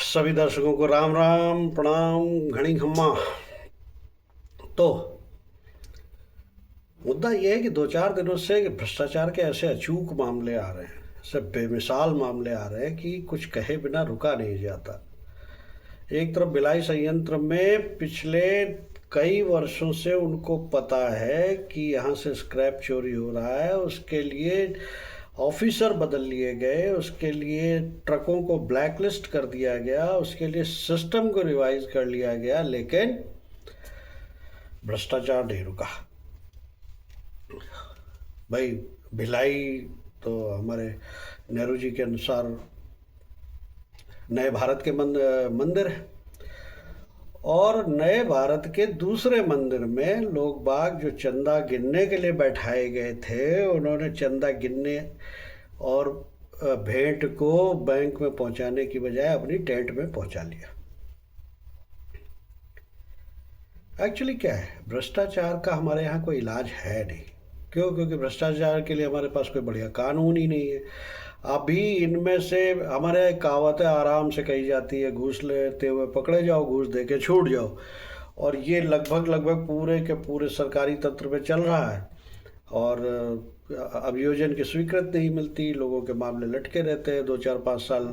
सभी दर्शकों को राम राम प्रणाम घड़ी खम्मा। तो मुद्दा यह है कि दो चार दिनों से भ्रष्टाचार के ऐसे अचूक मामले आ रहे हैं, ऐसे बेमिसाल मामले आ रहे हैं कि कुछ कहे बिना रुका नहीं जाता। एक तरफ भिलाई संयंत्र में पिछले कई वर्षों से उनको पता है कि यहाँ से स्क्रैप चोरी हो रहा है, उसके लिए ऑफिसर बदल लिए गए, उसके लिए ट्रकों को ब्लैकलिस्ट कर दिया गया, उसके लिए सिस्टम को रिवाइज कर लिया गया, लेकिन भ्रष्टाचार नहीं रुका। भाई, भिलाई तो हमारे नेहरू जी के अनुसार नए भारत के मंदिर है, और नए भारत के दूसरे मंदिर में लोग बाग जो चंदा गिनने के लिए बैठाए गए थे, उन्होंने चंदा गिनने और भेंट को बैंक में पहुंचाने की बजाय अपनी टेंट में पहुंचा लिया। एक्चुअली क्या है, भ्रष्टाचार का हमारे यहाँ कोई इलाज है नहीं। क्यों? क्योंकि भ्रष्टाचार के लिए हमारे पास कोई बढ़िया कानून ही नहीं है। अभी इनमें से हमारे कहावतें आराम से कही जाती है, घूस लेते हुए पकड़े जाओ, घूस दे के छूट जाओ, और ये लगभग लगभग पूरे के पूरे सरकारी तंत्र में चल रहा है। और अभियोजन की स्वीकृति नहीं मिलती, लोगों के मामले लटके रहते हैं, 2 4 5 साल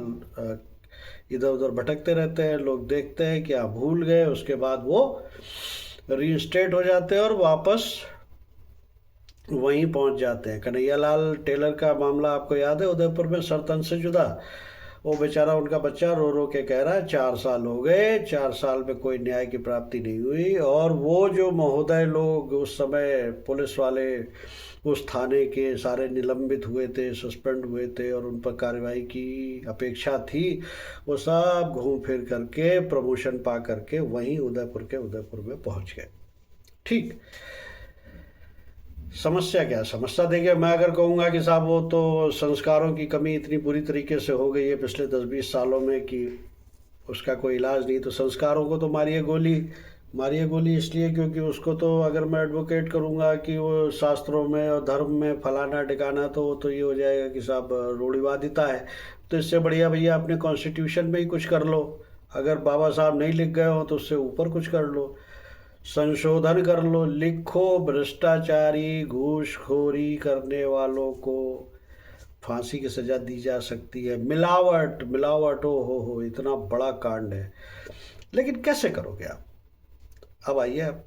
इधर उधर भटकते रहते हैं। लोग देखते हैं कि भूल गए, उसके बाद वो रीइंस्टेट हो जाते हैं और वापस वहीं पहुंच जाते हैं। कन्हैयालाल टेलर का मामला आपको याद है, उदयपुर में सरतन से जुदा। वो बेचारा, उनका बच्चा रो रो के कह रहा है 4 साल हो गए, 4 साल में कोई न्याय की प्राप्ति नहीं हुई। और वो जो महोदय लोग उस समय पुलिस वाले उस थाने के सारे निलंबित हुए थे, सस्पेंड हुए थे, और उन पर कार्रवाई की अपेक्षा थी, वो सब घूम फिर करके प्रमोशन पा करके वहीं उदयपुर में पहुंच गए। ठीक, समस्या क्या है? समस्या देखिए, मैं अगर कहूँगा कि साहब वो तो संस्कारों की कमी इतनी बुरी तरीके से हो गई है पिछले 10 20 सालों में कि उसका कोई इलाज नहीं, तो संस्कारों को तो मारिए गोली। मारिए गोली इसलिए क्योंकि उसको तो अगर मैं एडवोकेट करूँगा कि वो शास्त्रों में और धर्म में फलाना टिकाना, तो वो तो ये हो जाएगा कि साहब रूढ़िवादिता है। तो इससे बढ़िया भैया अपने कॉन्स्टिट्यूशन में ही कुछ कर लो। अगर बाबा साहब नहीं लिख गए हो तो उससे ऊपर कुछ कर लो, संशोधन कर लो, लिखो भ्रष्टाचारी घूसखोरी करने वालों को फांसी की सजा दी जा सकती है। मिलावट मिलावट, हो इतना बड़ा कांड है, लेकिन कैसे करोगे आप? अब आइए, आप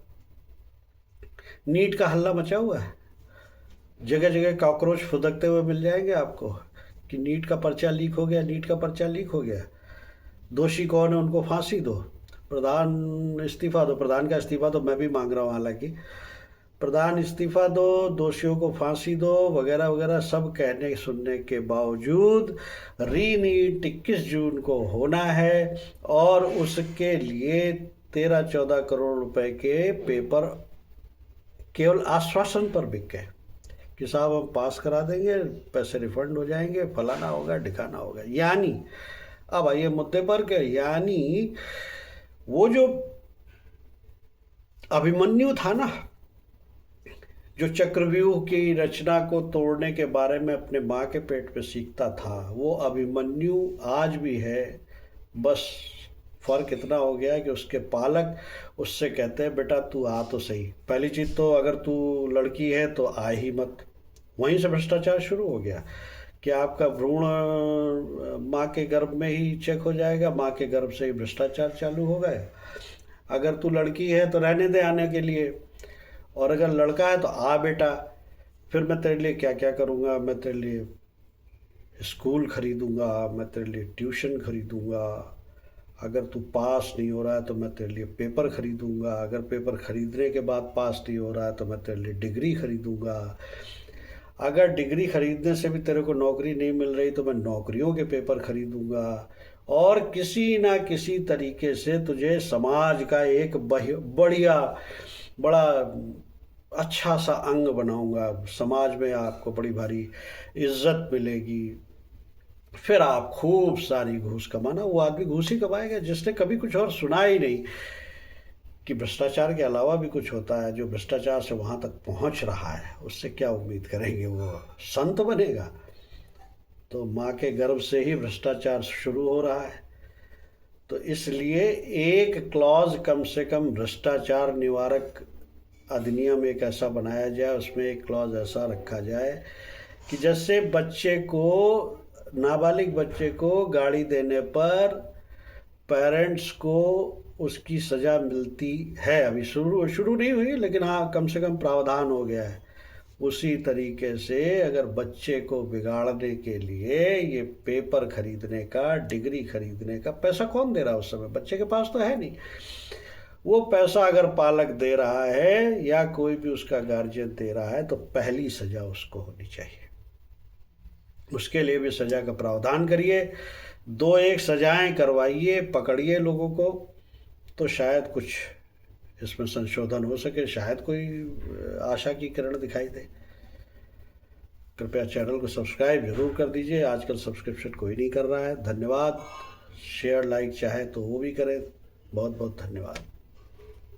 नीट का हल्ला मचा हुआ है, जगह जगह कॉकरोच फुदकते हुए मिल जाएंगे आपको कि नीट का पर्चा लीक हो गया, नीट का पर्चा लीक हो गया। दोषी कौन है, उनको फांसी दो, प्रधान इस्तीफा दो। प्रधान का इस्तीफा तो मैं भी मांग रहा हूँ, हालांकि प्रधान इस्तीफा दो, दोषियों को फांसी दो, वगैरह वगैरह सब कहने सुनने के बावजूद रीनीट 21 जून को होना है, और उसके लिए 13 14 करोड़ रुपए के पेपर केवल आश्वासन पर बिक गए कि साहब हम पास करा देंगे, पैसे रिफंड हो जाएंगे, फलाना होगा ढिकाना होगा। यानी अब आइए मुद्दे पर के, यानी वो जो अभिमन्यु था ना, जो चक्रव्यूह की रचना को तोड़ने के बारे में अपने माँ के पेट में सीखता था, वो अभिमन्यु आज भी है। बस फर्क इतना हो गया कि उसके पालक उससे कहते हैं बेटा तू आ तो सही। पहली चीज तो अगर तू लड़की है तो आ ही मत। वहीं से भ्रष्टाचार शुरू हो गया कि आपका भ्रूण माँ के गर्भ में ही चेक हो जाएगा, माँ के गर्भ से ही भ्रष्टाचार चालू हो गए। अगर तू लड़की है तो रहने दे आने के लिए, और अगर लड़का है तो आ बेटा, फिर मैं तेरे लिए क्या क्या करूँगा, मैं तेरे लिए स्कूल खरीदूँगा, मैं तेरे लिए ट्यूशन खरीदूँगा, अगर तू पास नहीं हो रहा है तो मैं तेरे लिए पेपर खरीदूँगा, अगर पेपर खरीदने के बाद पास नहीं हो रहा है तो मैं तेरे लिए डिग्री खरीदूँगा, अगर डिग्री खरीदने से भी तेरे को नौकरी नहीं मिल रही तो मैं नौकरियों के पेपर खरीदूँगा, और किसी ना किसी तरीके से तुझे समाज का एक बढ़िया बड़ा अच्छा सा अंग बनाऊंगा, समाज में आपको बड़ी भारी इज्जत मिलेगी। फिर आप खूब सारी घूस कमाना। वो आदमी घूस ही कमाएगा जिसने कभी कुछ और सुना ही नहीं कि भ्रष्टाचार के अलावा भी कुछ होता है। जो भ्रष्टाचार से वहाँ तक पहुँच रहा है उससे क्या उम्मीद करेंगे, वो संत बनेगा? तो माँ के गर्भ से ही भ्रष्टाचार शुरू हो रहा है। तो इसलिए एक क्लॉज कम से कम भ्रष्टाचार निवारक अधिनियम एक ऐसा बनाया जाए, उसमें एक क्लॉज ऐसा रखा जाए कि जैसे बच्चे को, नाबालिग बच्चे को गाड़ी देने पर पेरेंट्स को उसकी सज़ा मिलती है, अभी शुरू नहीं हुई लेकिन हाँ कम से कम प्रावधान हो गया है, उसी तरीके से अगर बच्चे को बिगाड़ने के लिए ये पेपर खरीदने का, डिग्री खरीदने का पैसा कौन दे रहा है? उस समय बच्चे के पास तो है नहीं। वो पैसा अगर पालक दे रहा है या कोई भी उसका गार्जियन दे रहा है तो पहली सज़ा उसको होनी चाहिए। उसके लिए भी सज़ा का प्रावधान करिए, 2-1 सजाएं करवाइए, पकड़िए लोगों को, तो शायद कुछ इसमें संशोधन हो सके, शायद कोई आशा की किरण दिखाई दे। कृपया चैनल को सब्सक्राइब जरूर कर दीजिए, आजकल सब्सक्रिप्शन कोई नहीं कर रहा है। धन्यवाद। शेयर लाइक चाहे तो वो भी करें। बहुत बहुत धन्यवाद।